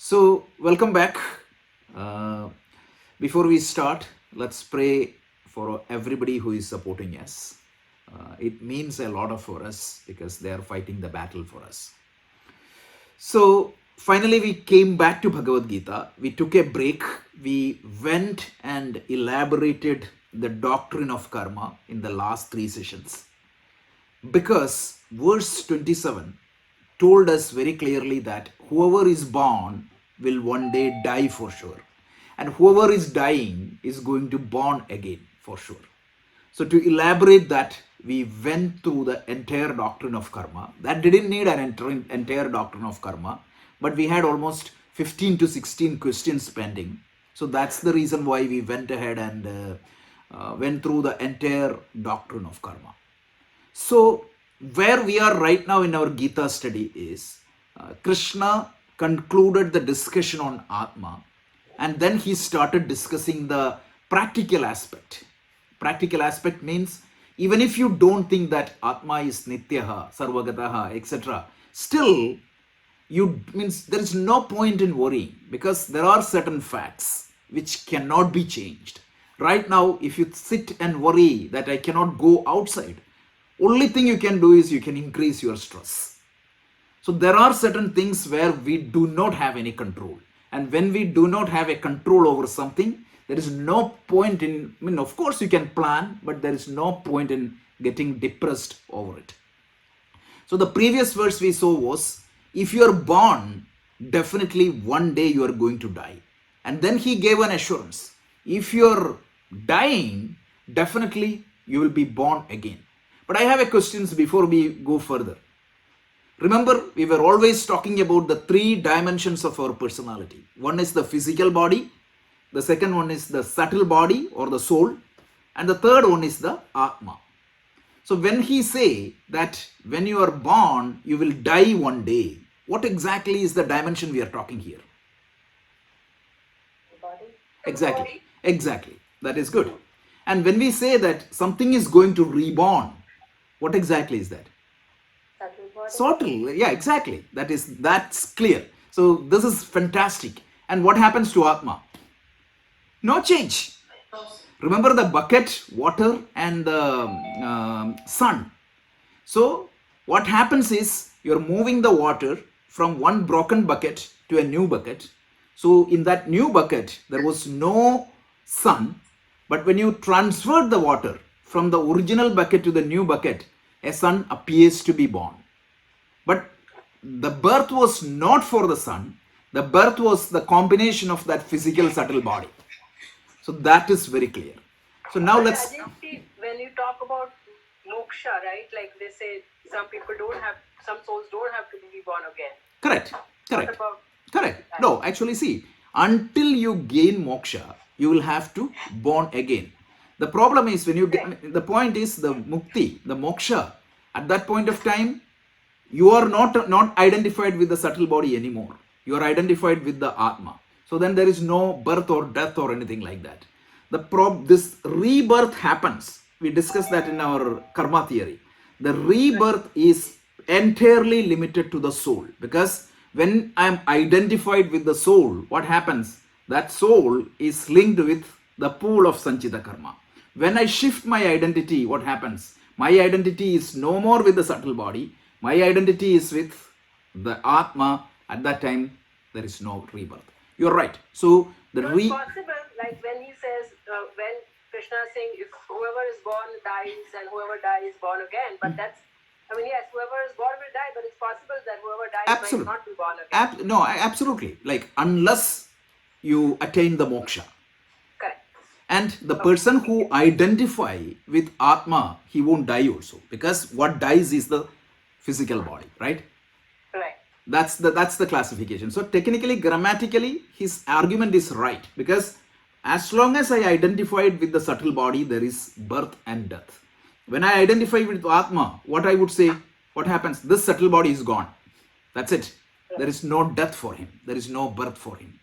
So, welcome back. Uh, Before we start, let's pray for everybody who is supporting us. It means a lot for us because they are fighting the battle for us. So, finally, we came back to Bhagavad Gita. We took a break. We went and elaborated the doctrine of karma in the last three sessions. Because verse 27 told us very clearly that whoever is born will one day die for sure. And whoever is dying is going to born again for sure. So to elaborate that, we went through the entire doctrine of karma. That didn't need an entire doctrine of karma, but we had almost 15 to 16 questions pending. So that's the reason why we went ahead and went through the entire doctrine of karma. So, where we are right now in our Gita study is Krishna concluded the discussion on Atma and then he started discussing the practical aspect. Practical aspect means even if you don't think that Atma is Nityaha, Sarvagataha, etc., still means there is no point in worrying because there are certain facts which cannot be changed. Right now, if you sit and worry that I cannot go outside, only thing you can do is you can increase your stress. So there are certain things where we do not have any control. And when we do not have a control over something, there is no point in, of course you can plan, but there is no point in getting depressed over it. So the previous verse we saw was, if you are born, definitely one day you are going to die. And then he gave an assurance. If you are dying, definitely you will be born again. But I have a question before we go further. Remember, we were always talking about the three dimensions of our personality. One is the physical body, the second one is the subtle body or the soul, and the third one is the Atma. So when he say that when you are born, you will die one day, what exactly is the dimension we are talking here? Body. Exactly. That is good. And when we say that something is going to reborn, what exactly is that? Subtle. Yeah, exactly. That's clear. So this is fantastic. And what happens to Atma? No change. Remember the bucket, water, and the sun. So what happens is you're moving the water from one broken bucket to a new bucket. So in that new bucket, there was no sun. But when you transferred the water from the original bucket to the new bucket, a sun appears to be born. But the birth was not for the sun. The birth was the combination of that physical subtle body. So that is very clear. So now let's... When you talk about moksha, right? Like they say some souls don't have to be born again. Correct. No, actually see, until you gain moksha, you will have to born again. The problem is when you get, the point is the mukti, the moksha, at that point of time, you are not identified with the subtle body anymore. You are identified with the Atma. So then there is no birth or death or anything like that. This rebirth happens. We discussed that in our karma theory. The rebirth is entirely limited to the soul because when I am identified with the soul, what happens? That soul is linked with the pool of Sanchita karma. When I shift my identity, what happens? My identity is no more with the subtle body. My identity is with the Atma. At that time, there is no rebirth. You're right. So it's possible, like when he says, when Krishna is saying, if whoever is born dies and whoever dies is born again. But that's, yes, whoever is born will die, but it's possible that whoever dies might not be born again. No, absolutely. Like unless you attain the moksha. Correct. And the person who identify with Atma, he won't die also because what dies is the physical body, right? Right. That's the classification. So technically, grammatically, his argument is right because as long as I identified with the subtle body, there is birth and death. When I identify with Atma, what I would say, what happens? This subtle body is gone. That's it. There is no death for him. There is no birth for him.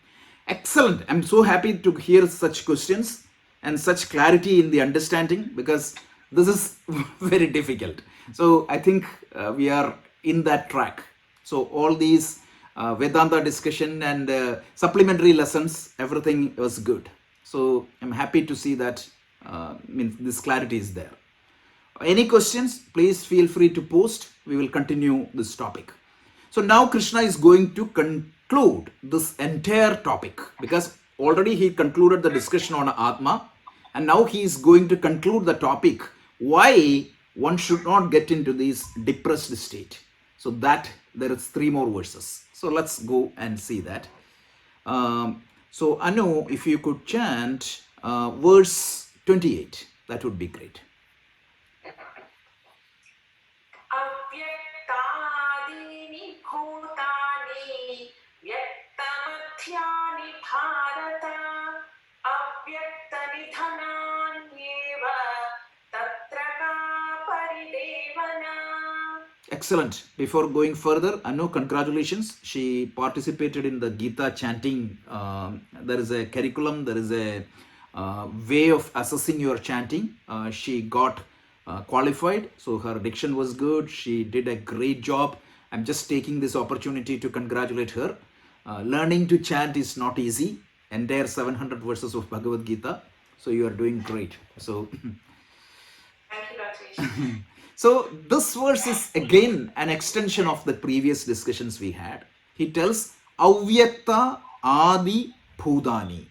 Excellent. I'm so happy to hear such questions and such clarity in the understanding because this is very difficult. So I think we are in that track. So all these Vedanta discussion and supplementary lessons, everything was good. So I'm happy to see that means this clarity is there. Any questions, please feel free to post. We will continue this topic. So now Krishna is going to conclude this entire topic, because already he concluded the discussion on Atma, and now he is going to conclude the topic why one should not get into this depressed state. So that there is 3 more verses. So let's go and see that. So Anu, if you could chant verse 28, that would be great. Avyaktaadini bhutani vyaktamathyani bharata avyaktanidhananyeva tatra ka paridevana. Excellent. Before going further, Anu, congratulations. She participated in the Gita chanting. There is a curriculum, there is a way of assessing your chanting. She got qualified, so her diction was good. She did a great job. I'm just taking this opportunity to congratulate her. Learning to chant is not easy. Entire 700 verses of Bhagavad Gita. So you are doing great. So Thank you, Dr. So this verse is again an extension of the previous discussions we had. He tells Avyakta Adi Bhudani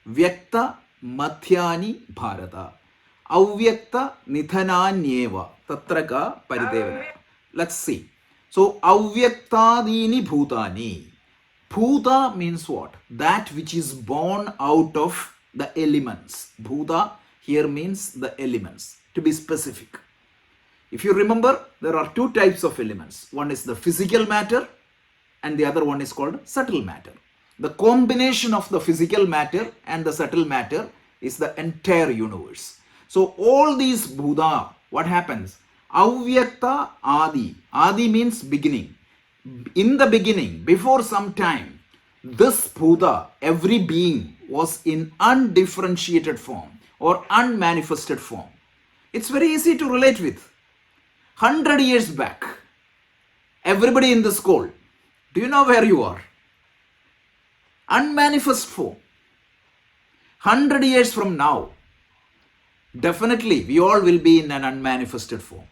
Vyakta Mathyani Bharata Avyakta Nithananyeva Tatraka Paridevana. Let's see. So Avyaktadini Bhutani. Bhuta means what? That which is born out of the elements. Bhuta here means the elements. To be specific, if you remember, there are 2 types of elements. One is the physical matter and the other one is called subtle matter. The combination of the physical matter and the subtle matter is the entire universe. So all these Bhuta, what happens? Avyakta Adi. Adi means beginning. In the beginning, before some time, this Bhuta, every being, was in undifferentiated form or unmanifested form. It's very easy to relate with. 100 years back, everybody in the school, do you know where you are? Unmanifest form. 100 years from now, definitely we all will be in an unmanifested form.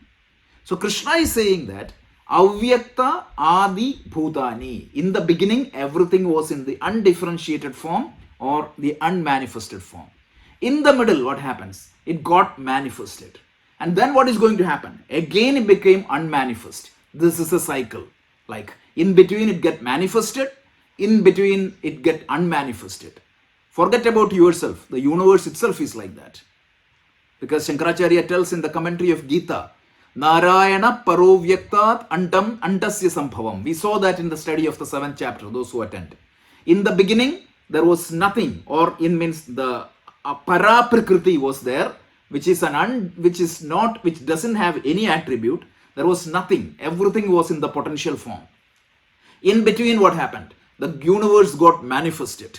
So Krishna is saying that Avyakta Adi Bhutani. In the beginning, everything was in the undifferentiated form or the unmanifested form. In the middle, what happens? It got manifested. And then what is going to happen? Again it became unmanifest. This is a cycle. Like in between it get manifested, in between it get unmanifested. Forget about yourself. The universe itself is like that. Because Shankaracharya tells in the commentary of Gita, Narayana Parovyaktat Antam Antasya Sambhavam. We saw that in the study of the 7th chapter, those who attend. In the beginning, there was nothing, or in means the Para Prakriti was there, which doesn't have any attribute. There was nothing. Everything was in the potential form. In between, what happened? The universe got manifested.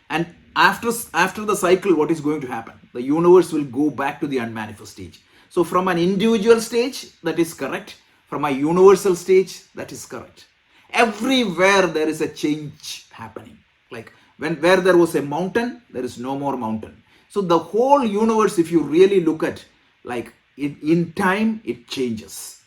And after the cycle, what is going to happen? The universe will go back to the unmanifest stage. So from an individual stage, that is correct. From a universal stage, that is correct. Everywhere there is a change happening. Like where there was a mountain, there is no more mountain. So the whole universe, if you really look at, like in time, it changes.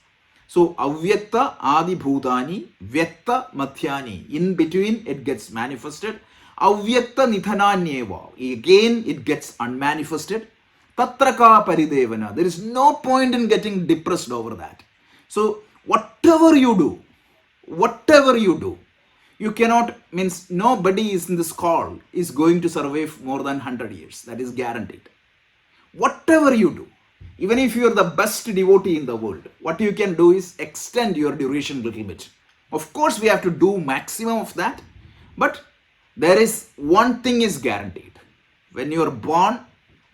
So Avyakta Adi Bhutani Vyakta Mathyani. In between, it gets manifested. Avyakta Nithananyeva. Again, it gets unmanifested. Tatraka Paridevana. There is no point in getting depressed over that. So whatever you do, you cannot, means nobody is in this call is going to survive more than 100 years. That is guaranteed. Whatever you do, even if you are the best devotee in the world, what you can do is extend your duration a little bit. Of course, we have to do maximum of that. But there is one thing is guaranteed. When you are born,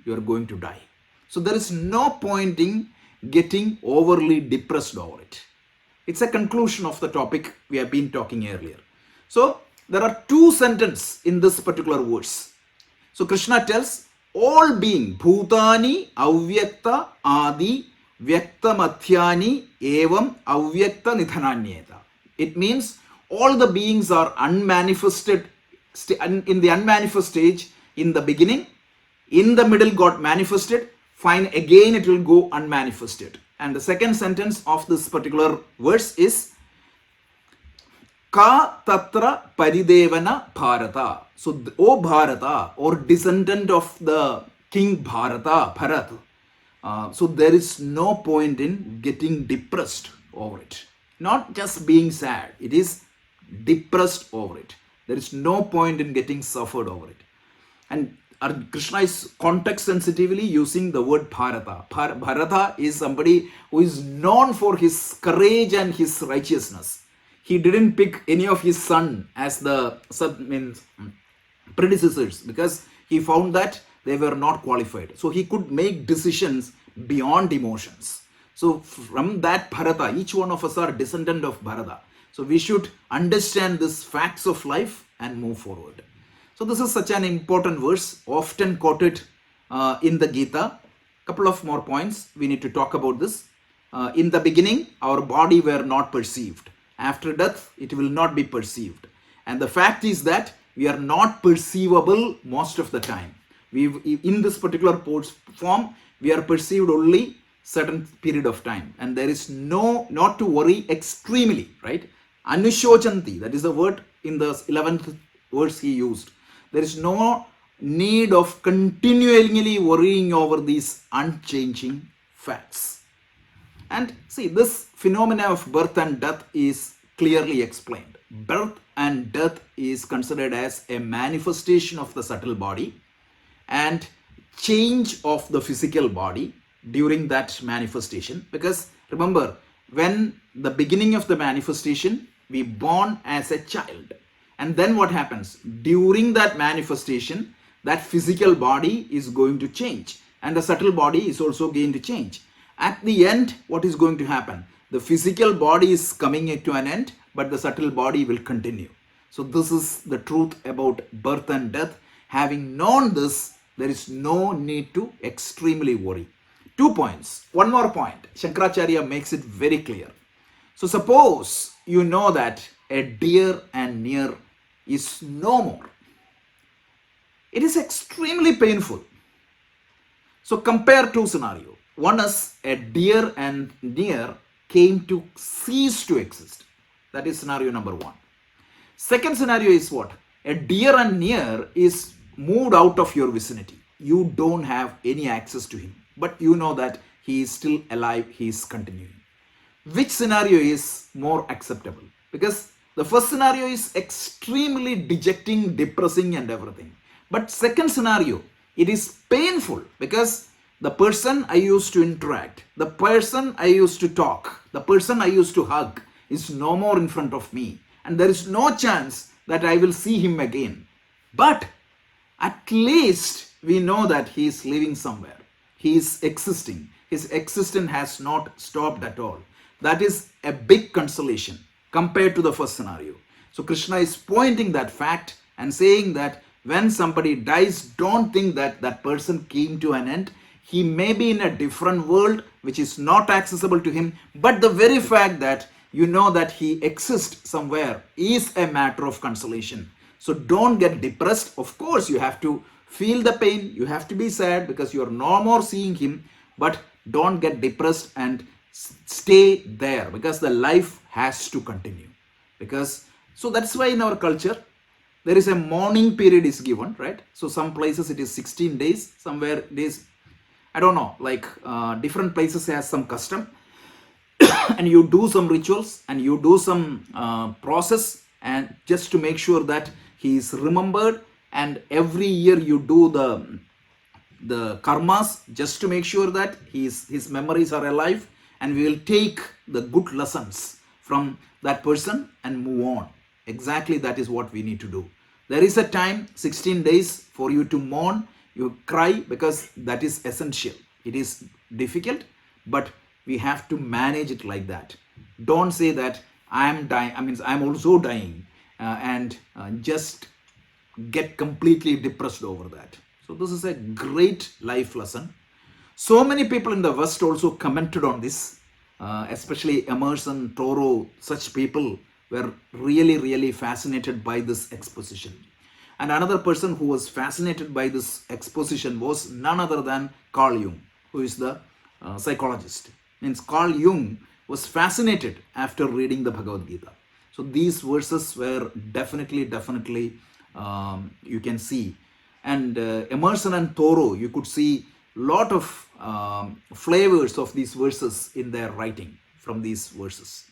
you are going to die. So there is no point in getting overly depressed over it. It's a conclusion of the topic we have been talking earlier. So there are 2 sentences in this particular verse. So Krishna tells all being Bhutani Avyakta Adi Vyakta Mathyani Evam Avyakta Nithananyeta. It means all the beings are unmanifested, in the unmanifest stage in the beginning, in the middle got manifested, fine, again it will go unmanifested. And the second sentence of this particular verse is Ka tatra paridevana Bharata. So, O Bharata, or descendant of the King Bharata, Bharat, so there is no point in getting depressed over it. Not just being sad, it is depressed over it. There is no point in getting suffered over it. And Krishna is context sensitively using the word Bharata. Bharata is somebody who is known for his courage and his righteousness. He didn't pick any of his son as the predecessors because he found that they were not qualified. So he could make decisions beyond emotions. So from that Bharata, each one of us are descendant of Bharata. So we should understand these facts of life and move forward. So this is such an important verse, often quoted in the Gita. Couple of more points we need to talk about this. In the beginning, our body were not perceived. After death, it will not be perceived. And the fact is that we are not perceivable most of the time. In this particular form, we are perceived only certain period of time. And there is not to worry extremely, right? Anushochanti, that is the word in the 11th verse he used. There is no need of continually worrying over these unchanging facts. And see, this phenomena of birth and death is clearly explained. Birth and death is considered as a manifestation of the subtle body and change of the physical body during that manifestation. Because remember, when the beginning of the manifestation, we born as a child. And then what happens? During that manifestation, that physical body is going to change. And the subtle body is also going to change. At the end, what is going to happen? The physical body is coming to an end, but the subtle body will continue. So this is the truth about birth and death. Having known this, there is no need to extremely worry. 2 points. One more point. Shankaracharya makes it very clear. So suppose you know that a dear and near is no more. It is extremely painful. So compare two scenarios. One is a dear and near came to cease to exist. That is scenario number one. Second scenario is what? A dear and near is moved out of your vicinity. You don't have any access to him, but you know that he is still alive, he is continuing. Which scenario is more acceptable? Because the first scenario is extremely dejecting, depressing and everything. But second scenario, it is painful because the person I used to interact, the person I used to talk, the person I used to hug is no more in front of me. And there is no chance that I will see him again. But at least we know that he is living somewhere. He is existing. His existence has not stopped at all. That is a big consolation compared to the first scenario. So Krishna is pointing that fact and saying that when somebody dies, don't think that that person came to an end. He may be in a different world which is not accessible to him, but the very fact that you know that he exists somewhere is a matter of consolation. So don't get depressed. Of course, you have to feel the pain. You have to be sad because you are no more seeing him, but don't get depressed and stay there because the life has to continue. So that's why in our culture, there is a mourning period is given, right? So some places it is 16 days, somewhere it is, I don't know, like different places has some custom and you do some rituals and you do some process and just to make sure that he is remembered, and every year you do the karmas just to make sure that his memories are alive, and we will take the good lessons from that person and move on. Exactly that is what we need to do. There is a time, 16 days for you to mourn, you cry because that is essential. It is difficult, but we have to manage it like that. Don't say that I am dying, I'm also dying and just get completely depressed over that. So this is a great life lesson. So many people in the West also commented on this, especially Emerson, Thoreau, such people were really, really fascinated by this exposition. And another person who was fascinated by this exposition was none other than Carl Jung, who is the psychologist. Means Carl Jung was fascinated after reading the Bhagavad Gita. So these verses were definitely, you can see. And Emerson and Thoreau, you could see lot of flavors of these verses in their writing from these verses.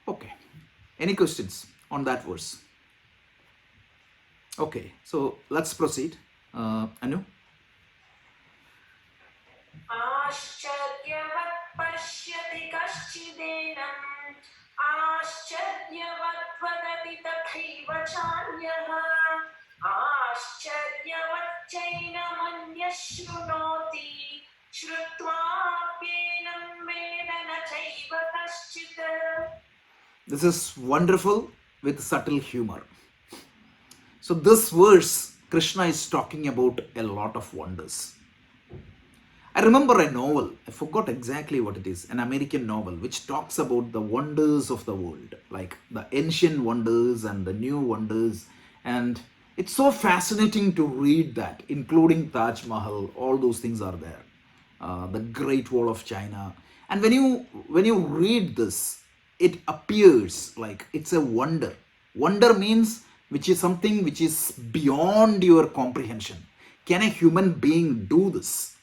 Okay, any questions on that verse? Okay, so let's proceed. Anu? Ashcharyavat pashyati kaschidinam Ashcharyavat vadati tathaiva charyaha Ashcharyavat chainamanyashrunoti Shrutvaapyenam vedana chaiva kaschita. This is wonderful with subtle humor. So this verse, Krishna is talking about a lot of wonders. I remember a novel, I forgot exactly what it is, an American novel which talks about the wonders of the world, like the ancient wonders and the new wonders. And it's so fascinating to read that, including Taj Mahal, all those things are there. The Great Wall of China. And when you read this, it appears like it's a wonder. Wonder means which is something which is beyond your comprehension. Can a human being do this?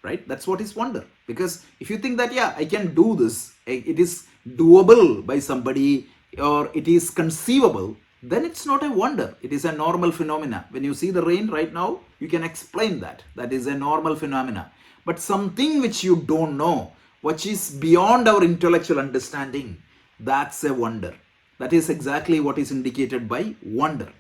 Right? That's what is wonder. Because if you think that, yeah, I can do this, it is doable by somebody, or it is conceivable, then it's not a wonder. It is a normal phenomena. When you see the rain right now, you can explain that. That is a normal phenomena. But something which you don't know, which is beyond our intellectual understanding, that's a wonder. That is exactly what is indicated by wonder.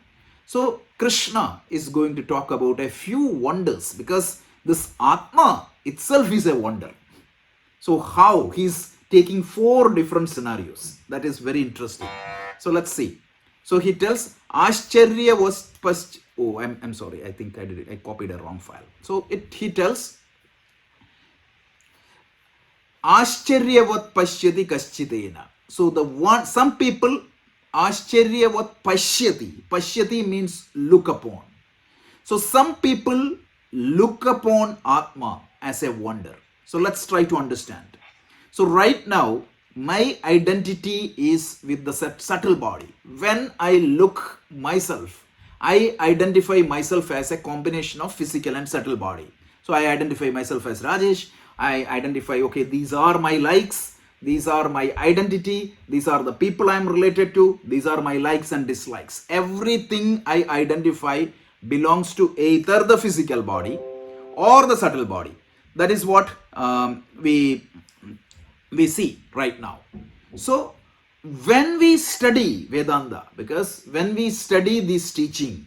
So Krishna is going to talk about a few wonders, because this Atma itself is a wonder. So how? He's taking 4 different scenarios. That is very interesting. So let's see. So he tells Ashcharya was first. Oh, I'm sorry. I think I did it. I copied a wrong file. So he tells Ashcharyavat pashyati kaschitena. So some people Ashcharyavat pashyati. Pashyati means look upon. So some people look upon Atma as a wonder. So let's try to understand. So right now, my identity is with the subtle body. When I look myself, I identify myself as a combination of physical and subtle body. So I identify myself as Rajesh. I identify, okay, these are my likes. These are my identity. These are the people I'm related to. These are my likes and dislikes. Everything I identify belongs to either the physical body or the subtle body. That is what we see right now. So when we study Vedanta, because when we study this teaching,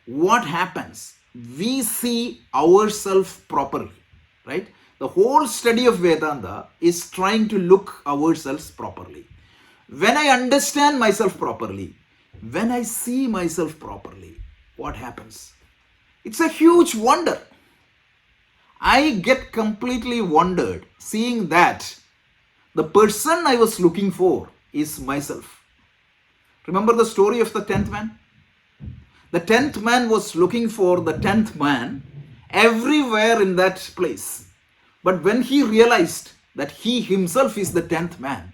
what happens? We see ourselves properly, right? The whole study of Vedanta is trying to look ourselves properly. When I understand myself properly, when I see myself properly, what happens? It's a huge wonder. I get completely wondered seeing that the person I was looking for is myself. Remember the story of the 10th man? The 10th man was looking for the 10th man everywhere in that place. But when he realized that he himself is the 10th man,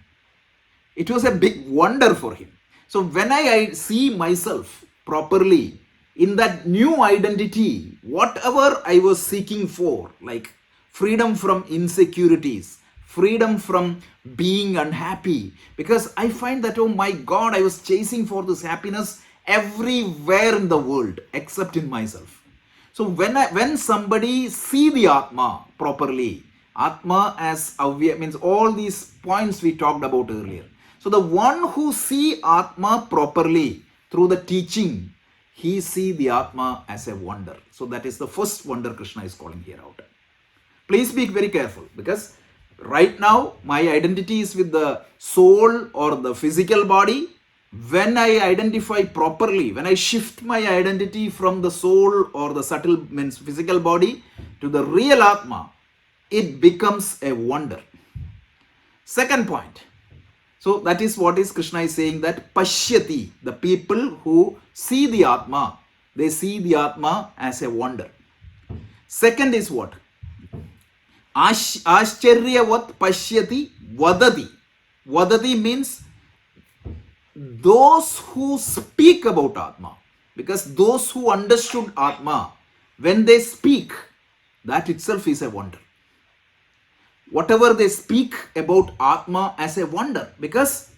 it was a big wonder for him. So when I see myself properly in that new identity, whatever I was seeking for, like freedom from insecurities, freedom from being unhappy, because I find that, oh my God, I was chasing for this happiness everywhere in the world except in myself. So when somebody see the Atma properly, Atma as Avya means all these points we talked about earlier. So the one who see Atma properly through the teaching, he see the Atma as a wonder. So that is the first wonder Krishna is calling here out. Please be very careful, because right now my identity is with the soul or the physical body. When I identify properly, when I shift my identity from the soul or the subtle means physical body to the real Atma, it becomes a wonder. Second point. So that is what is Krishna is saying, that pashyati, the people who see the Atma, they see the Atma as a wonder. Second is what? Ascharyavat pashyati vadati. Vadati means those who speak about Atma. Because those who understood Atma, when they speak, that itself is a wonder. Whatever they speak about Atma as a wonder. Because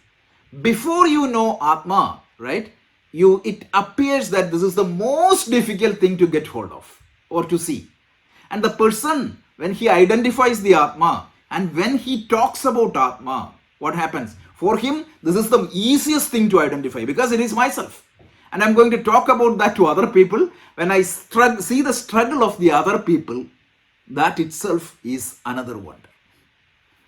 before you know Atma, right, it appears that this is the most difficult thing to get hold of or to see. And the person, when he identifies the Atma and when he talks about Atma, what happens? For him, this is the easiest thing to identify because it is myself. And I'm going to talk about that to other people. When I see the struggle of the other people, that itself is another wonder.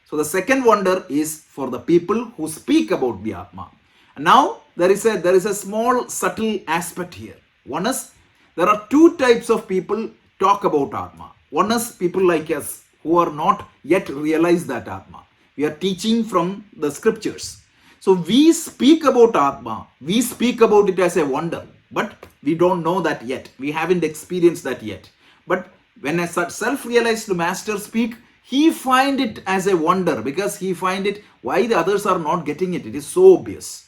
So the second wonder is for the people who speak about the Atma. Now there is a small subtle aspect here. One is, there are two types of people talk about Atma. One is people like us who are not yet realized that Atma. We are teaching from the scriptures. So we speak about Atma. We speak about it as a wonder. But we don't know that yet. We haven't experienced that yet. But when a self-realized master speak, he find it as a wonder because he find it why the others are not getting it. It is so obvious.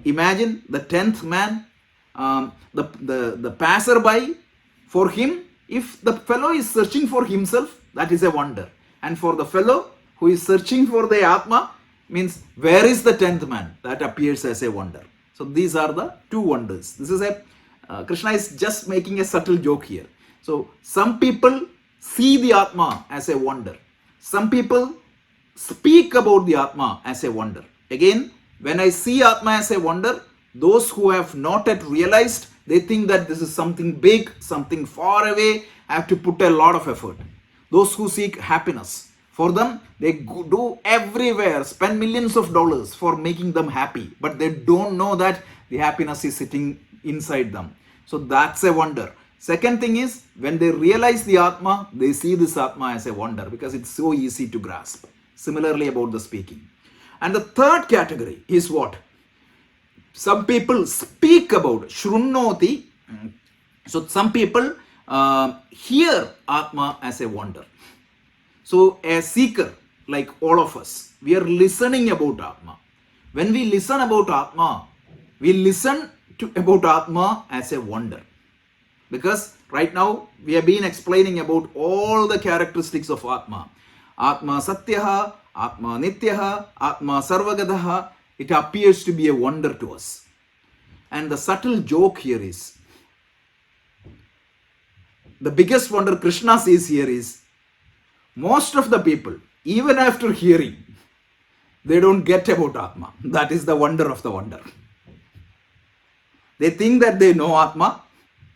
Imagine the 10th man, the passerby. For him, if the fellow is searching for himself, that is a wonder. And for the fellow who is searching for the Atma, means where is the 10th man? That appears as a wonder. So these are the two wonders. This is Krishna is just making a subtle joke here. So some people see the Atma as a wonder. Some people speak about the Atma as a wonder. Again, when I see Atma as a wonder, those who have not yet realized, they think that this is something big, something far away, have to put a lot of effort. Those who seek happiness, for them, they do everywhere, spend millions of dollars for making them happy, but they don't know that the happiness is sitting inside them. So that's a wonder. Second thing is, when they realize the Atma, they see this Atma as a wonder because it's so easy to grasp. Similarly about the speaking. And the third category is what? Some people speak about Shrunnoti. So some people hear Atma as a wonder. So a seeker like all of us, we are listening about Atma. When we listen about Atma, we listen about Atma as a wonder. Because right now we have been explaining about all the characteristics of Atma. Atma Satyaha, Atma Nityaha, Atma Sarvagadaha. It appears to be a wonder to us. And the subtle joke here is, the biggest wonder Krishna sees here is, most of the people, even after hearing, they don't get about Atma. That is the wonder of the wonder. They think that they know Atma.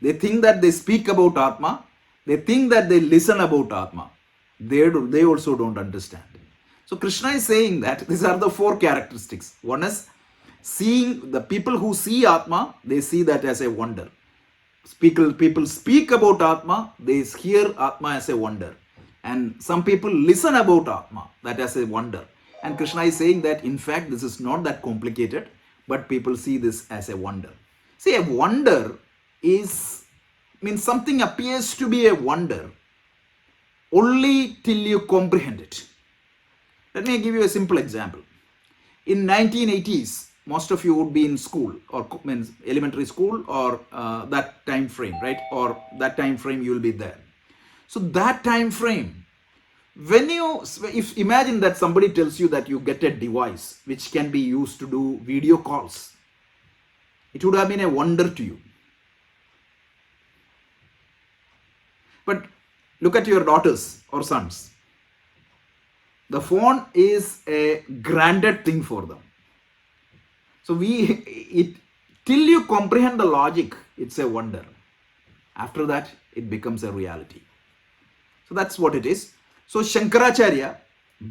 They think that they speak about Atma. They think that they listen about Atma. They also don't understand. So Krishna is saying that these are the four characteristics. One is seeing the people who see Atma, they see that as a wonder. People speak about Atma, they hear Atma as a wonder. And some people listen about Atma, that as a wonder. And Krishna is saying that in fact this is not that complicated, but people see this as a wonder. See, a wonder means something appears to be a wonder only till you comprehend it. Let me give you a simple example. In 1980s, most of you would be in school or means elementary school or that time frame, right? Or that time frame you will be there. So that time frame, if imagine that somebody tells you that you get a device which can be used to do video calls, it would have been a wonder to you. But look at your daughters or sons. The phone is a granted thing for them. So till you comprehend the logic, it's a wonder. After that, it becomes a reality. So that's what it is. So Shankaracharya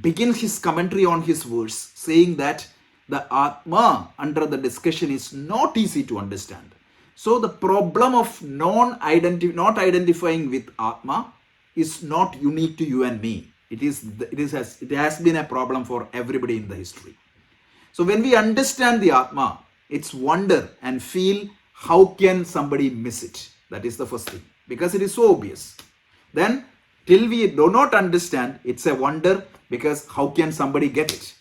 begins his commentary on his verse saying that the Atma under the discussion is not easy to understand. So the problem of not identifying with Atma is not unique to you and me. It has been a problem for everybody in the history. So when we understand the Atma, it's wonder and feel how can somebody miss it. That is the first thing, because it is so obvious. Then till we do not understand, it's a wonder because how can somebody get it?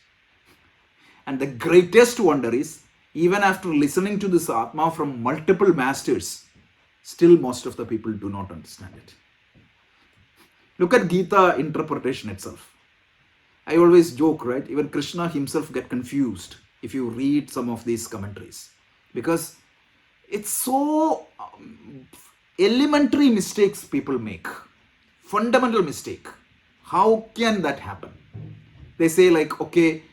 And the greatest wonder is, even after listening to this Atma from multiple masters, still most of the people do not understand it. Look at Gita interpretation itself. I always joke, right? Even Krishna himself get confused if you read some of these commentaries, because it's so elementary mistakes people make, fundamental mistake. How can that happen? They say like, okay,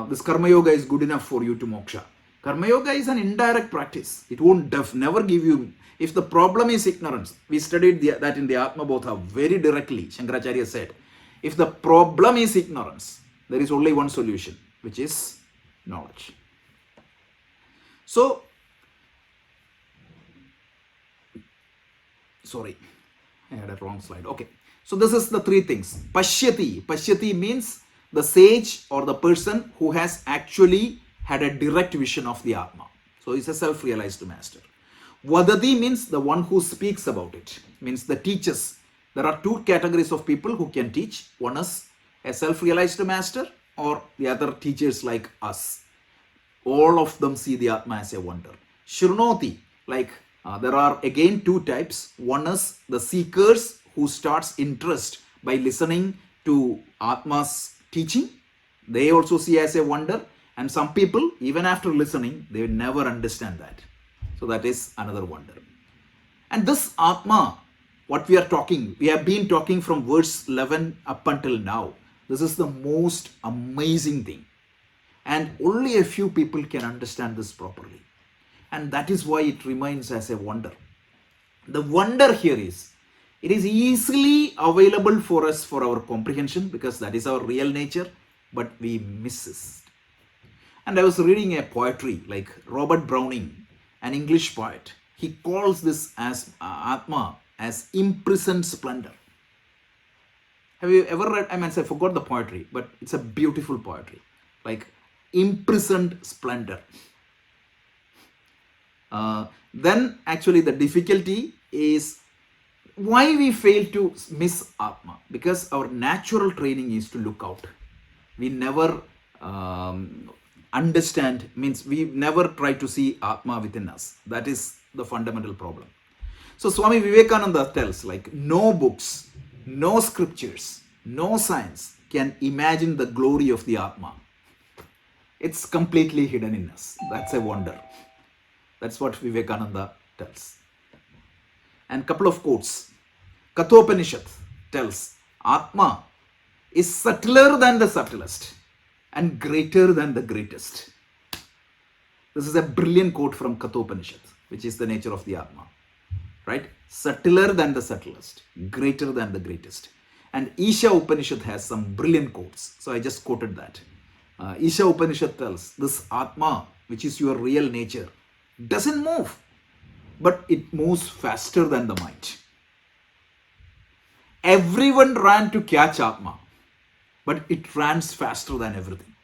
this karma yoga is good enough for you to moksha. Karma yoga is an indirect practice. It won't never give you. If the problem is ignorance, we studied that in the Atma Bodha very directly. Shankaracharya said, if the problem is ignorance, there is only one solution, which is knowledge. So, sorry, I had a wrong slide. Okay, so this is the three things. Pashyati. Pashyati means the sage or the person who has actually had a direct vision of the Atma. So he's a self-realized master. Vadati means the one who speaks about it, means the teachers. There are two categories of people who can teach. One is a self-realized master, or the other teachers like us. All of them see the Atma as a wonder. Shrunoti, like there are again two types. One is the seekers who starts interest by listening to Atma's teaching. They also see as a wonder. And some people, even after listening, they will never understand that. So that is another wonder. And this Atma, what we are talking, we have been talking from verse 11 up until now. This is the most amazing thing. And only a few people can understand this properly. And that is why it remains as a wonder. The wonder here is, it is easily available for us for our comprehension, because that is our real nature, but we miss it. And I was reading a poetry like Robert Browning, an English poet. He calls this as Atma as imprisoned splendor. Have you ever read? I forgot the poetry, but it's a beautiful poetry. Like imprisoned splendor. Then actually the difficulty is why we fail to miss Atma. Because our natural training is to look out. We never understand, means we never try to see Atma within us. That is the fundamental problem. So Swami Vivekananda tells, like, no books, no scriptures, no science can imagine the glory of the Atma. It's completely hidden in us. That's a wonder. That's what Vivekananda tells. And couple of quotes. Kathopanishad tells, Atma is subtler than the subtlest and greater than the greatest. This is a brilliant quote from Kathopanishad, which is the nature of the Atma. Right? Subtler than the subtlest, greater than the greatest. And Isha Upanishad has some brilliant quotes. So I just quoted that. Isha Upanishad tells, this Atma, which is your real nature, doesn't move, but it moves faster than the mind. Everyone ran to catch Atma, but it runs faster than everything.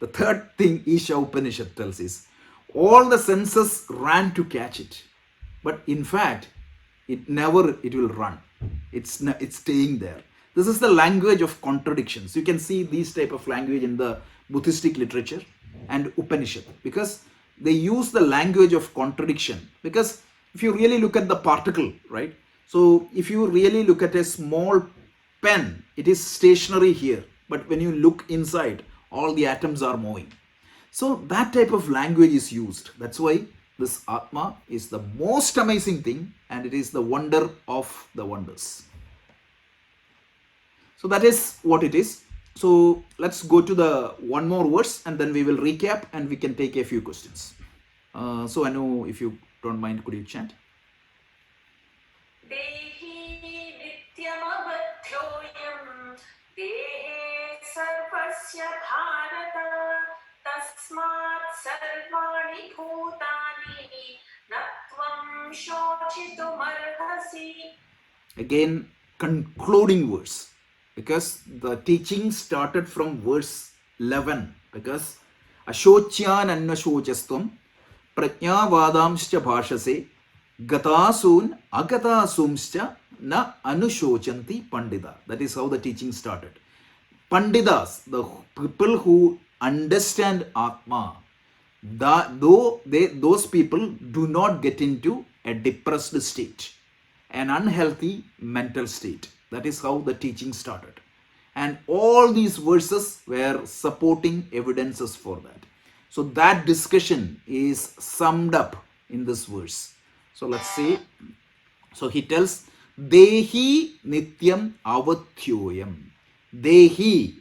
The third thing Isha Upanishad tells is, all the senses ran to catch it, but in fact, it will run. It's staying there. This is the language of contradictions. You can see these type of language in the Buddhistic literature and Upanishad, because they use the language of contradiction. Because if you really look at the particle, right? So if you really look at a small pen, it is stationary here. But when you look inside, all the atoms are moving. So that type of language is used. That's why this Atma is the most amazing thing, and it is the wonder of the wonders. So that is what it is. So let's go to the one more verse, and then we will recap and we can take a few questions. So I know, if you don't mind, could you chant? Dehi nityamabadhyoyam dehe sarvasya bharata tasmat sarvani bhutani natvam shochitumarhasi. Again, concluding verse, because the teaching started from verse 11, because Ashocyan annashocastvam prajnavadamscha bhashase gatasun agatasumscha na anushochanti pandita. That is how the teaching started. Panditas, the people who understand Atma, those people do not get into a depressed state, an unhealthy mental state. That is how the teaching started. And all these verses were supporting evidences for that. So that discussion is summed up in this verse. So let's see. So he tells, Dehi nityam avathyoyam. Dehi,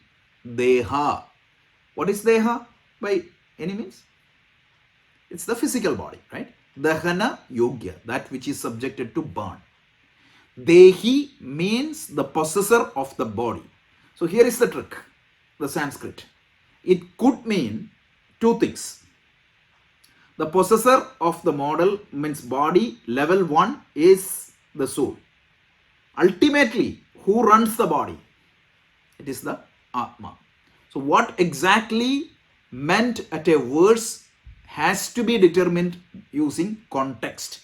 deha. What is deha by any means? It's the physical body, right? Dahana yogya, that which is subjected to burn. Dehi means the possessor of the body. So here is the trick, the Sanskrit. It could mean two things. The possessor of the model means body, level 1 is the soul. Ultimately, who runs the body? It is the Atma. So what exactly meant at a verse has to be determined using context.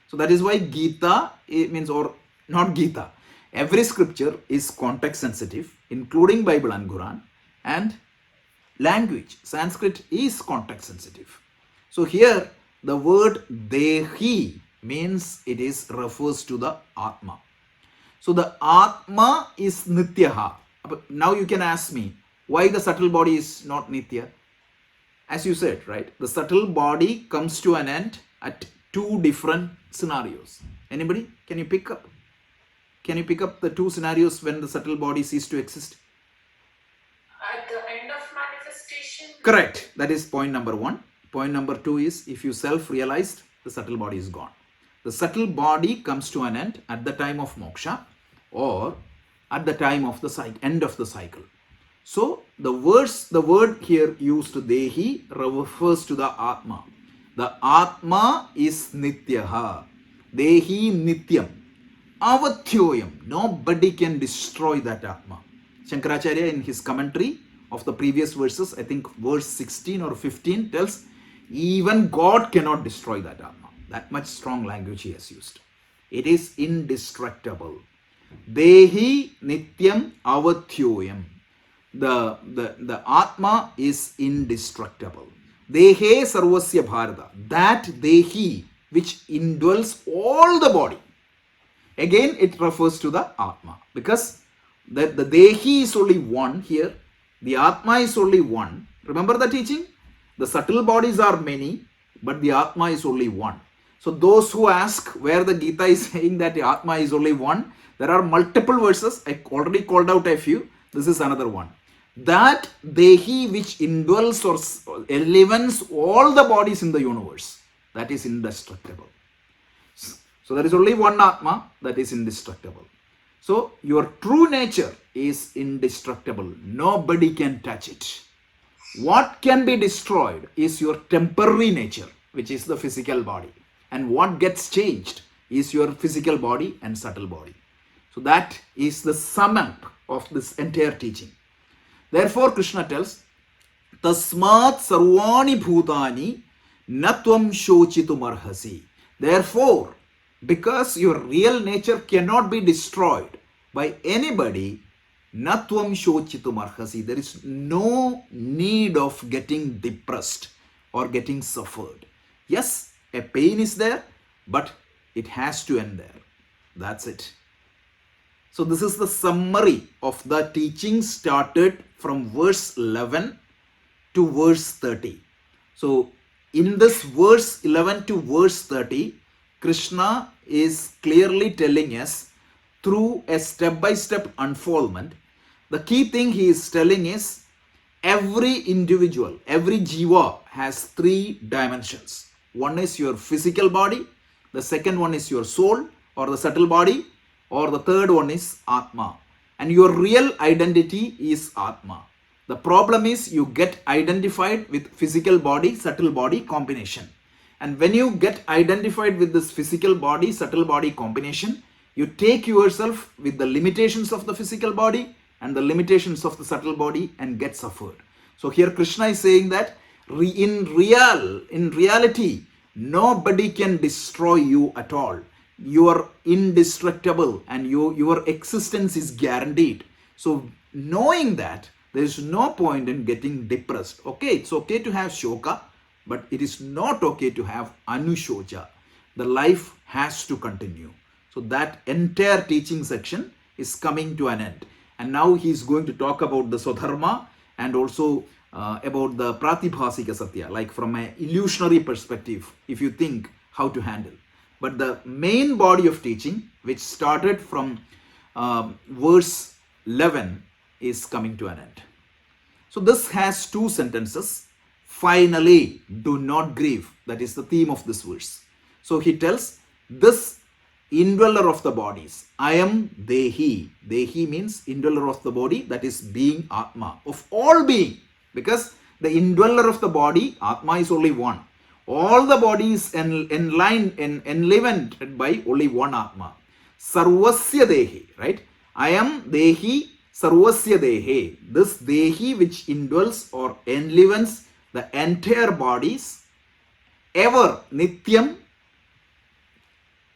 So that is why Gita, it means, or not Gita, every scripture is context sensitive, including Bible and Quran, and language. Sanskrit is context sensitive. So here the word Dehi means it is refers to the Atma. So the Atma is Nityaha. Now you can ask me, why the subtle body is not Nitya? As you said, right? The subtle body comes to an end at two different scenarios. Anybody? Can you pick up? Can you pick up the two scenarios when the subtle body ceases to exist? At the end of manifestation. Correct. That is point number 1. Point number 2 is if you self-realized, the subtle body is gone. The subtle body comes to an end at the time of moksha or at the time of the end of the cycle. So the word here used Dehi refers to the Atma. The Atma is Nityaha. Dehi Nityam. Avathyoyam. Nobody can destroy that Atma. Shankaracharya in his commentary of the previous verses, I think verse 16 or 15 tells, even God cannot destroy that Atma. That much strong language he has used. It is indestructible. Dehi Nityam Avathyoyam. The Atma is indestructible. Dehe Sarvasya Bharata. That Dehi which indwells all the body. Again, it refers to the Atma because the Dehi is only one here. The Atma is only one. Remember the teaching? The subtle bodies are many, but the Atma is only one. So those who ask where the Gita is saying that the Atma is only one, there are multiple verses. I already called out a few. This is another one. That Dehi which indwells or enlivens all the bodies in the universe, that is indestructible. So there is only one Atma that is indestructible. So your true nature is indestructible. Nobody can touch it. What can be destroyed is your temporary nature, which is the physical body. And what gets changed is your physical body and subtle body. So that is the sum up of this entire teaching. Therefore, Krishna tells, Tasmat sarvani bhutani natvam shochitum arhasi. Therefore, because your real nature cannot be destroyed by anybody, natvam shochitum arhasi. There is no need of getting depressed or getting suffered. Yes, a pain is there, but it has to end there. That's it. So this is the summary of the teaching started from verse 11 to verse 30. So in this verse 11 to verse 30, Krishna is clearly telling us through a step-by-step unfoldment. The key thing he is telling is every individual, every jiva has 3 dimensions. One is your physical body, the second one is your soul or the subtle body, or the third one is Atma. And your real identity is Atma. The problem is you get identified with physical body, subtle body combination. And when you get identified with this physical body, subtle body combination, you take yourself with the limitations of the physical body and the limitations of the subtle body and get suffered. So here Krishna is saying that in reality, nobody can destroy you at all. You are indestructible and your existence is guaranteed. So knowing that, there is no point in getting depressed. Okay, it's okay to have shoka, but it is not okay to have anushocha. The life has to continue. So that entire teaching section is coming to an end. And now he is going to talk about the Swadharma and also about the Pratibhasika Satya, like from an illusionary perspective, if you think how to handle. But the main body of teaching, which started from verse 11, is coming to an end. So this has two sentences. Finally, do not grieve. That is the theme of this verse. So he tells this indweller of the bodies. I am Dehi. Dehi means indweller of the body, that is being Atma, of all being. Because the indweller of the body, Atma, is only one. All the bodies enlivened by only one Atma. Sarvasya Dehi, right? I am Dehi, Sarvasya Dehe. This Dehi which indwells or enlivens the entire bodies, ever, Nityam,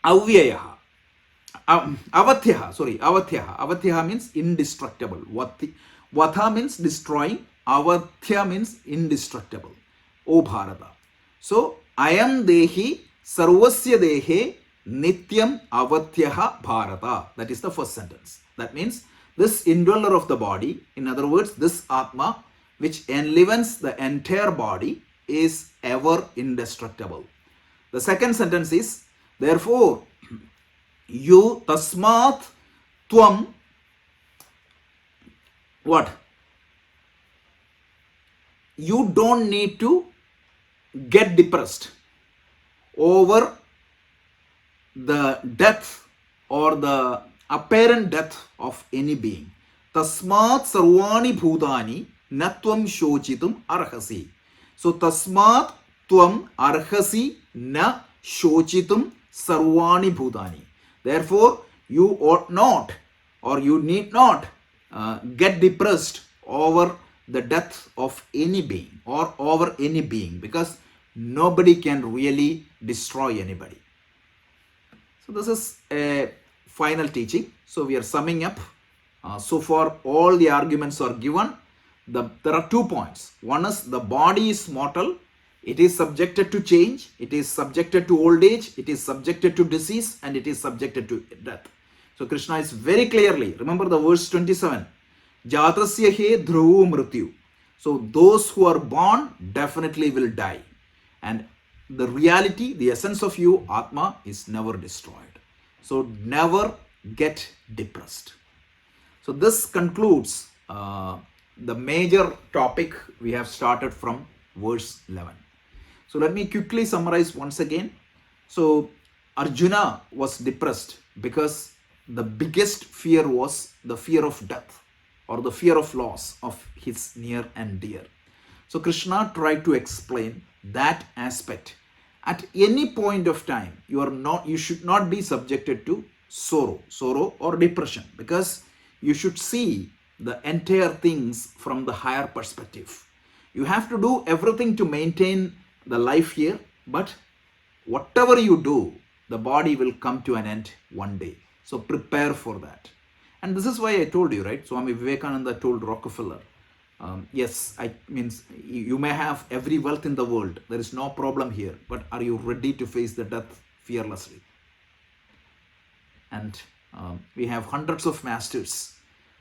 Avyayaha. Avatyaha means indestructible. Vatha means destroying. Avathya means indestructible. O Bharata. So, I am Dehi, Sarvasya Dehe, Nityam Avatyaha Bharata. That is the first sentence. That means this indweller of the body, in other words, this Atma, which enlivens the entire body, is ever indestructible. The second sentence is, therefore, you tasmat tvam, what? You don't need to get depressed over the death or the apparent death of any being. Tasmat sarvani bhutani natvam shochitum arhasi. So tasmat tvam arhasi na shochitum sarvani bhutani. Therefore, you ought not or you need not get depressed over the death of any being or over any being, because nobody can really destroy anybody. So this is a final teaching. So we are summing up. So far all the arguments are given. There are 2 points. One is the body is mortal. It is subjected to change. It is subjected to old age. It is subjected to disease, and it is subjected to death. So Krishna is very clearly, remember the verse 27, Jatasya he dhruvu mrityu. So those who are born definitely will die. And the reality, the essence of you, Atma, is never destroyed. So never get depressed. So this concludes the major topic we have started from verse 11. So let me quickly summarize once again. So Arjuna was depressed because the biggest fear was the fear of death or the fear of loss of his near and dear. So Krishna tried to explain that aspect. At any point of time, you should not be subjected to sorrow or depression, because you should see the entire things from the higher perspective. You have to do everything to maintain the life here, but whatever you do, the body will come to an end one day. So prepare for that. And this is why I told you, right? Swami Vivekananda told Rockefeller, yes, I means you may have every wealth in the world. There is no problem here, but are you ready to face the death fearlessly? And we have hundreds of masters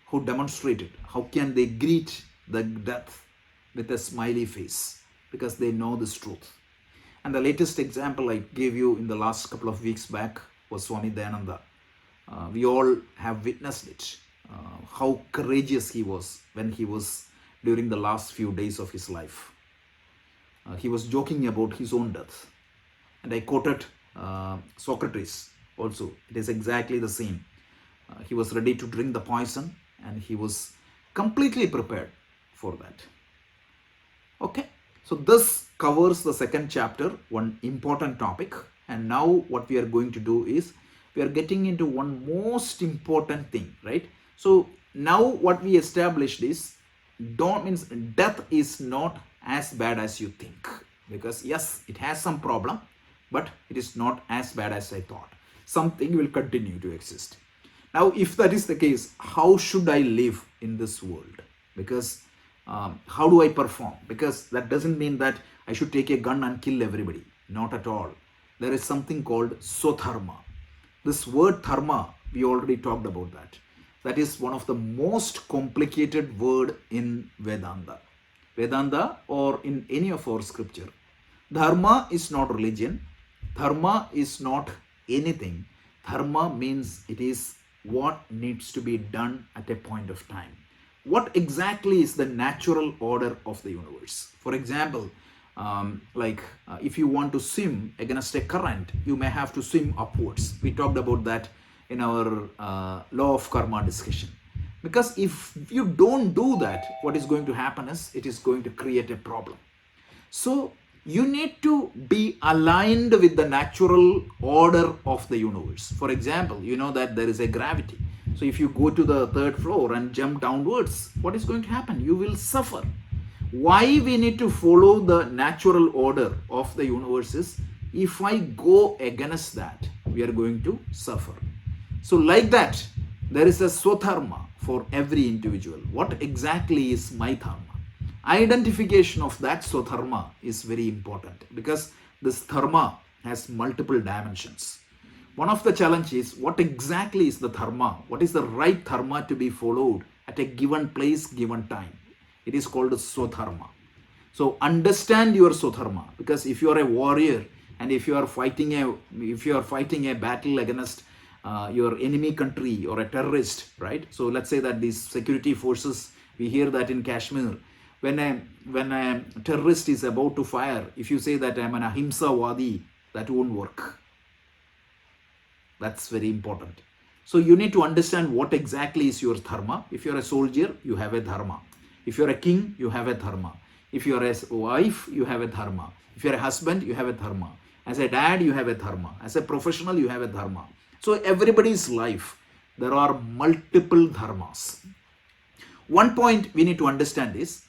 who demonstrated how can they greet the death with a smiley face, because they know this truth. And the latest example I gave you in the last couple of weeks back was Swami Dayananda. We all have witnessed it, how courageous he was when he was during the last few days of his life. He was joking about his own death. And I quoted Socrates also. It is exactly the same. He was ready to drink the poison, and he was completely prepared for that. Okay, so this covers the second chapter, one important topic. And now what we are going to do is we are getting into one most important thing, right? So now what we established is death is not as bad as you think. Because yes, it has some problem, but it is not as bad as I thought. Something will continue to exist. Now, if that is the case, how should I live in this world? Because how do I perform? Because that doesn't mean that I should take a gun and kill everybody. Not at all. There is something called swadharma. This word dharma, we already talked about that. That is one of the most complicated word in Vedanta. Vedanta or in any of our scripture. Dharma is not religion. Dharma is not anything. Dharma means it is what needs to be done at a point of time. What exactly is the natural order of the universe? For example, if you want to swim against a current, you may have to swim upwards. We talked about that in our law of karma discussion. Because if you don't do that, what is going to happen is it is going to create a problem. So you need to be aligned with the natural order of the universe. For example, you know that there is a gravity. So if you go to the third floor and jump downwards, what is going to happen? You will suffer. Why we need to follow the natural order of the universe is, if I go against that, we are going to suffer. So like that, there is a swadharma for every individual. What exactly is my dharma? Identification of that swadharma is very important, because this dharma has multiple dimensions. One of the challenges is, what exactly is the dharma? What is the right dharma to be followed at a given place, given time? It is called swadharma. So understand your swadharma, because if you are a warrior and if you are fighting a battle against your enemy country or a terrorist, right? So let's say that these security forces, we hear that in Kashmir, when a terrorist is about to fire, if you say that I'm an ahimsa wadi, that won't work. That's very important. So you need to understand what exactly is your dharma. If you're a soldier, you have a dharma. If you're a king, you have a dharma. If you're a wife, you have a dharma. If you're a husband, you have a dharma. As a dad, you have a dharma. As a professional, you have a dharma. So everybody's life, there are multiple dharmas. One point we need to understand is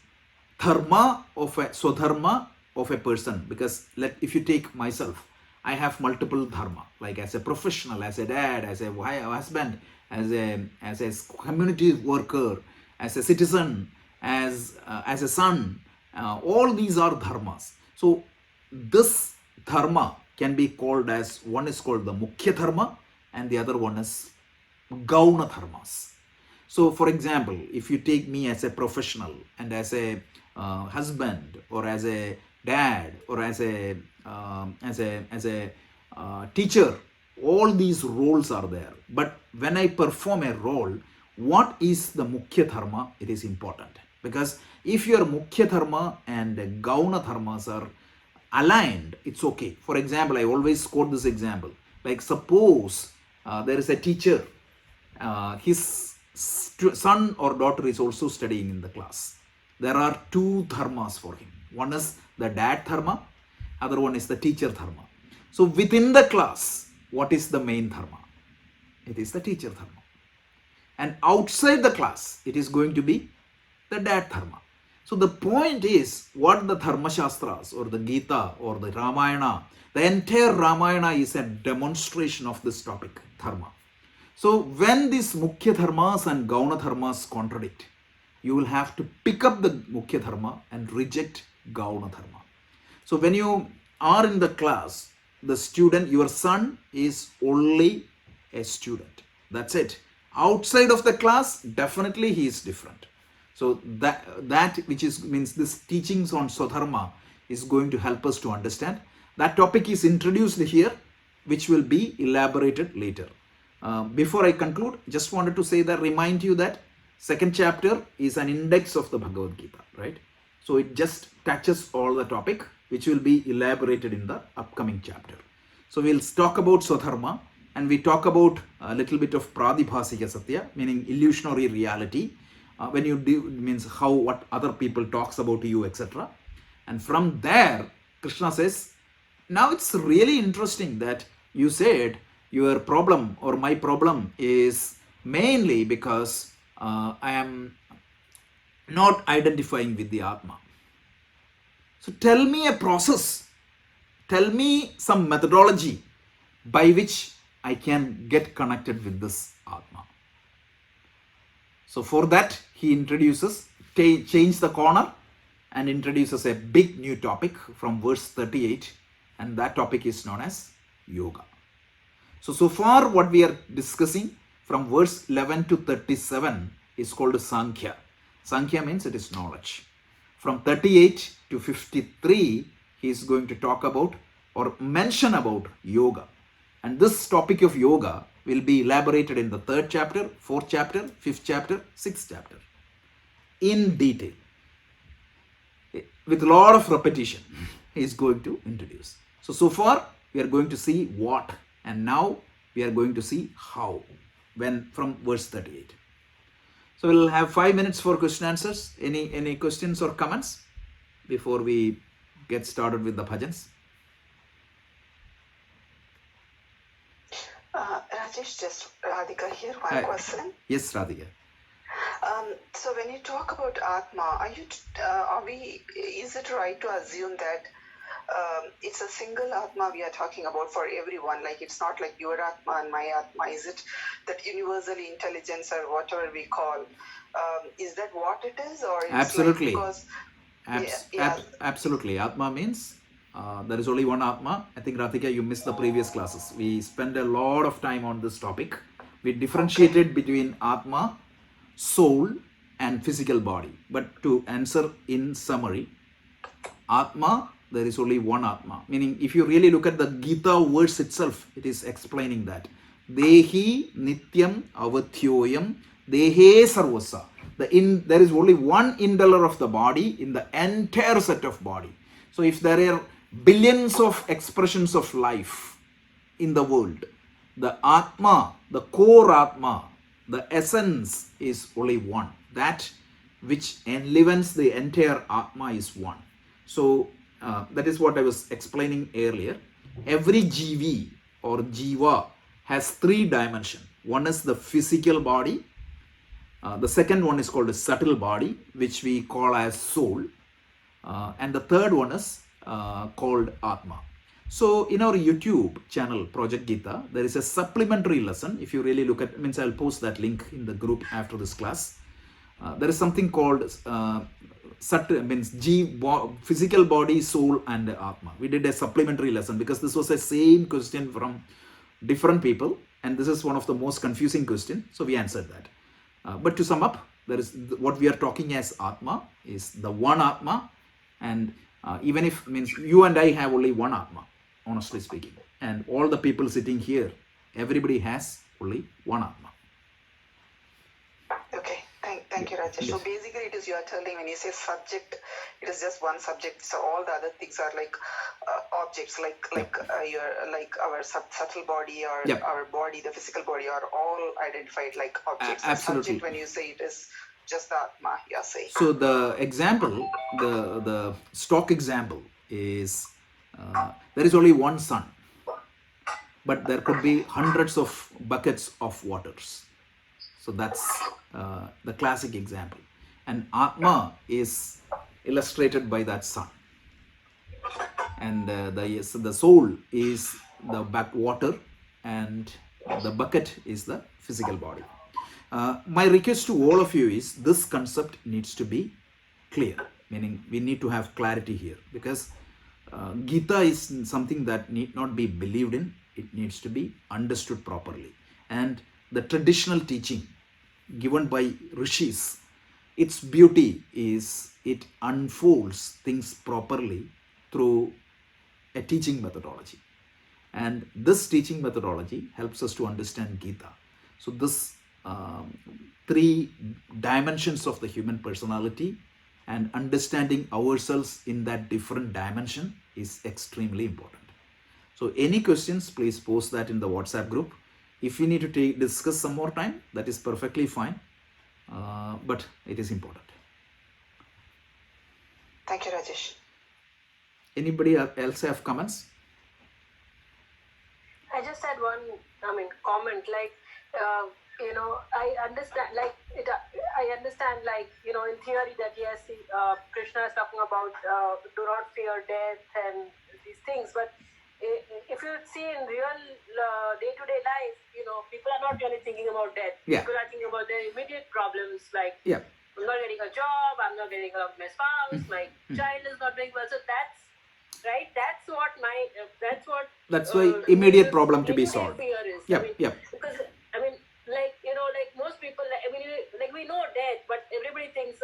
dharma of a swadharma of a person. Because if you take myself, I have multiple dharma, like as a professional, as a dad, as a husband, as a community worker, as a citizen, as a son. All these are dharmas. So this dharma can be called as, one is called the mukhya dharma and the other one is gauna dharmas. So for example, if you take me as a professional and as a husband or as a dad or as a teacher, all these roles are there. But when I perform a role, what is the mukhya dharma? It is important, because if your mukhya dharma and gauna dharmas are aligned, it's okay. For example, I always quote this example. Like suppose there is a teacher, his son or daughter is also studying in the class. There are two dharmas for him. One is the dad dharma, other one is the teacher dharma. So within the class, what is the main dharma? It is the teacher dharma. And outside the class, it is going to be the dad dharma. So the point is, what the Dharma Shastras or the Gita or the Ramayana, the entire Ramayana is a demonstration of this topic, dharma. So when these mukhya dharmas and gauna dharmas contradict, you will have to pick up the mukhya dharma and reject gauna dharma. So when you are in the class, the student, your son is only a student. That's it. Outside of the class, definitely he is different. So that which is means this teachings on swadharma is going to help us to understand. That topic is introduced here, which will be elaborated later. Before I conclude, just wanted to say that, remind you that second chapter is an index of the Bhagavad Gita, right? So it just touches all the topic, which will be elaborated in the upcoming chapter. So we'll talk about swadharma, and we talk about a little bit of pradibhasika satya, meaning illusionary reality. When you do, means how, what other people talks about you, etc. And from there, Krishna says, now it's really interesting that you said your problem or my problem is mainly because I am not identifying with the Atma. So tell me a process, tell me some methodology by which I can get connected with this Atma. So for that, he introduces, change the corner and introduces a big new topic from verse 38, and that topic is known as yoga. So far what we are discussing from verse 11 to 37 is called Samkhya. Samkhya means it is knowledge. From 38 to 53, he is going to talk about or mention about yoga. And this topic of yoga will be elaborated in the 3rd chapter, 4th chapter, 5th chapter, 6th chapter in detail. With a lot of repetition, he is going to introduce. So far we are going to see what, and now we are going to see how, when from verse 38. So we'll have 5 minutes for question answers. Any questions or comments before we get started with the bhajans? Rajesh, just Radhika here, one question. Yes, Radhika. So when you talk about Atma, is it right to assume that it's a single Atma we are talking about for everyone? Like it's not like your Atma and my Atma. Is it that universal intelligence or whatever we call? Is that what it is, or it's absolutely? Like because Absolutely. Atma means there is only one Atma. I think Radhika, you missed the previous classes. We spent a lot of time on this topic. We differentiated between Atma, soul, and physical body. But to answer in summary, Atma, there is only one Atma. Meaning, if you really look at the Gita verse itself, it is explaining that. Dehi nityam avathyoyam dehe sarvasa. There is only one indweller of the body in the entire set of body. So if there are billions of expressions of life in the world, the Atma, the core Atma, the essence is only one. That which enlivens the entire Atma is one. So that is what I was explaining earlier. Every Jivi or Jiva has 3 dimensions. One is the physical body. The second one is called a subtle body, which we call as soul. And the third one is called Atma. So in our YouTube channel, Project Gita, there is a supplementary lesson. If you really look at, I'll post that link in the group after this class. There is something called physical body, soul, and Atma. We did a supplementary lesson because this was the same question from different people, and this is one of the most confusing questions. So we answered that. But to sum up, there is what we are talking as Atma is the one Atma, and even if you and I have only one Atma, honestly speaking, and all the people sitting here, everybody has only one Atma. Okay, thank you, Rajesh. Yes. So basically, it is you are telling when you say subject, it is just one subject. So all the other things are like objects, like our subtle body or our body, the physical body, are all identified like objects. Absolutely. Subject, when you say it is just the Atma, you are saying. So the example, the stock example is there is only one sun, but there could be hundreds of buckets of waters. So that's the classic example. And Atma is illustrated by that sun. And the soul is the backwater, and the bucket is the physical body. My request to all of you is this concept needs to be clear, meaning we need to have clarity here, because Gita is something that need not be believed in, it needs to be understood properly. And the traditional teaching given by rishis, its beauty is it unfolds things properly through a teaching methodology. And this teaching methodology helps us to understand Gita. So this 3 dimensions of the human personality and understanding ourselves in that different dimension is extremely important. So any questions, please post that in the WhatsApp group. If you need to discuss some more time, that is perfectly fine, but it is important. Thank you, Rajesh. Anybody else have comments? I just had one, comment, like, I understand, like, I understand, like, in theory that yes, Krishna is talking about do not fear death and these things, but if you see in real day-to-day life, people are not really thinking about death. Yeah. People are thinking about their immediate problems, like Yeah. I'm not getting a job, I'm not getting along with my spouse, my child is not doing well. So that's right. That's what That's why immediate problem to be day-to-day solved. fear is. Yep. Yep. Because like most people, like we know death, but everybody thinks,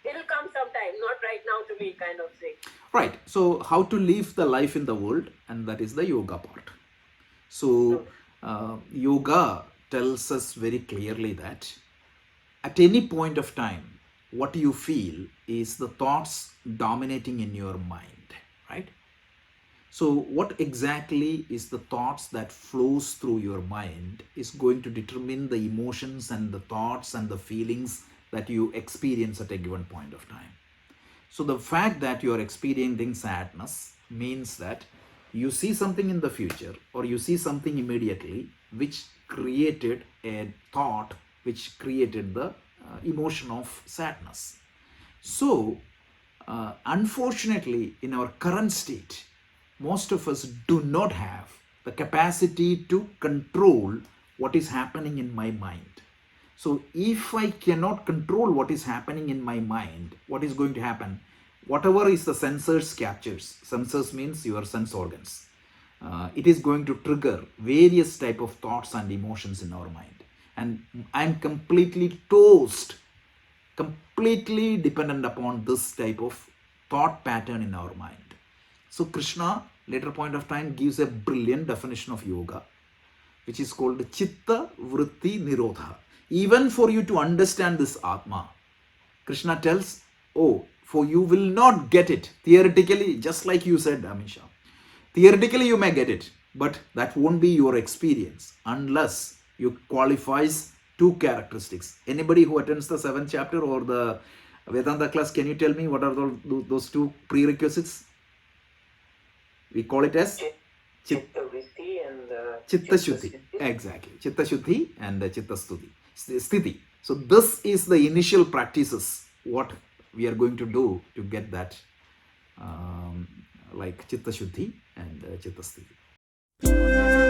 it'll come sometime, not right now to me, kind of thing. Right. So how to live the life in the world, and that is the yoga part. So yoga tells us very clearly that at any point of time, what you feel is the thoughts dominating in your mind, right? So what exactly is the thoughts that flows through your mind is going to determine the emotions and the thoughts and the feelings that you experience at a given point of time. So the fact that you are experiencing sadness means that you see something in the future or you see something immediately which created a thought which created the emotion of sadness. So unfortunately, in our current state, most of us do not have the capacity to control what is happening in my mind. So if I cannot control what is happening in my mind, what is going to happen? Whatever is the senses captures, senses means your sense organs, it is going to trigger various type of thoughts and emotions in our mind. And I'm completely toast, completely dependent upon this type of thought pattern in our mind. So Krishna, later point of time, gives a brilliant definition of yoga, which is called Chitta Vritti Nirodha. Even for you to understand this Atma, Krishna tells, for you will not get it. Theoretically, just like you said, Amisha, theoretically you may get it, but that won't be your experience unless you qualifies two characteristics. Anybody who attends the 7th chapter or the Vedanta class, can you tell me what are those two prerequisites? We call it as Chitta Vritti and Chitta Shuddhi. Exactly. Chitta Shuddhi and Chitta Sthiti. So this is the initial practices what we are going to do to get that like Chitta Shuddhi and Chitta Sthiti.